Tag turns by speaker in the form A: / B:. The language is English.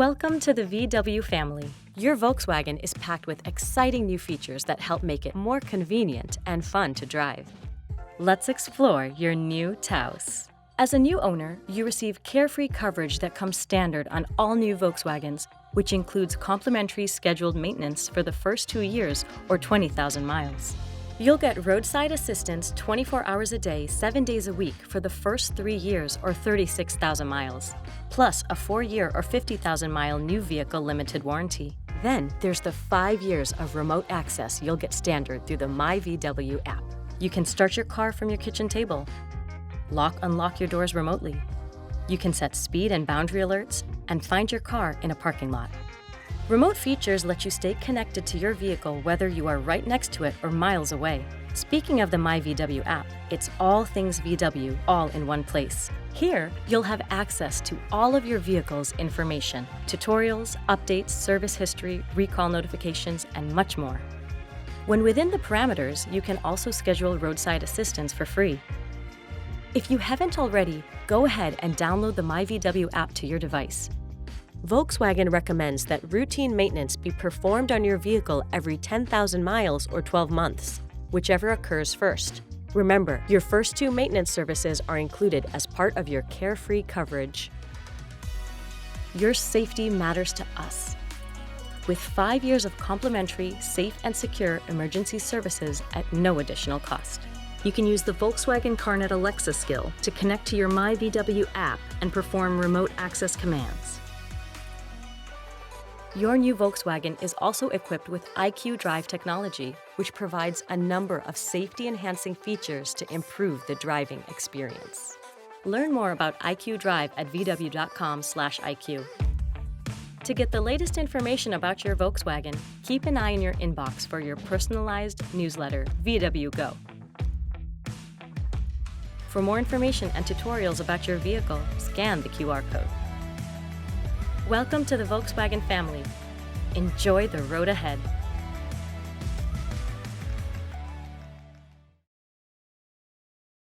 A: Welcome to the VW family. Your Volkswagen is packed with exciting new features that help make it more convenient and fun to drive. Let's explore your new Taos. As a new owner, you receive Carefree Coverage that comes standard on all new Volkswagens, which includes complimentary scheduled maintenance for the first 2 years or 20,000 miles. You'll get roadside assistance 24 hours a day, 7 days a week for the first 3 years or 36,000 miles, plus a 4-year or 50,000-mile new vehicle limited warranty. Then there's the 5 years of remote access you'll get standard through the myVW app. You can start your car from your kitchen table, unlock your doors remotely. You can set speed and boundary alerts and find your car in a parking lot. Remote features let you stay connected to your vehicle whether you are right next to it or miles away. Speaking of the myVW app, it's all things VW, all in one place. Here, you'll have access to all of your vehicle's information, tutorials, updates, service history, recall notifications, and much more. When within the parameters, you can also schedule roadside assistance for free. If you haven't already, go ahead and download the myVW app to your device. Volkswagen recommends that routine maintenance be performed on your vehicle every 10,000 miles or 12 months, whichever occurs first. Remember, your first 2 maintenance services are included as part of your Carefree Coverage. Your safety matters to us. With 5 years of complimentary, safe and secure emergency services at no additional cost. You can use the Volkswagen CarNet Alexa skill to connect to your myVW app and perform remote access commands. Your new Volkswagen is also equipped with IQ.DRIVE technology, which provides a number of safety-enhancing features to improve the driving experience. Learn more about IQ.DRIVE at vw.com/IQ. To get the latest information about your Volkswagen, keep an eye in your inbox for your personalized newsletter, VW Go. For more information and tutorials about your vehicle, scan the QR code. Welcome to the Volkswagen family. Enjoy the road ahead.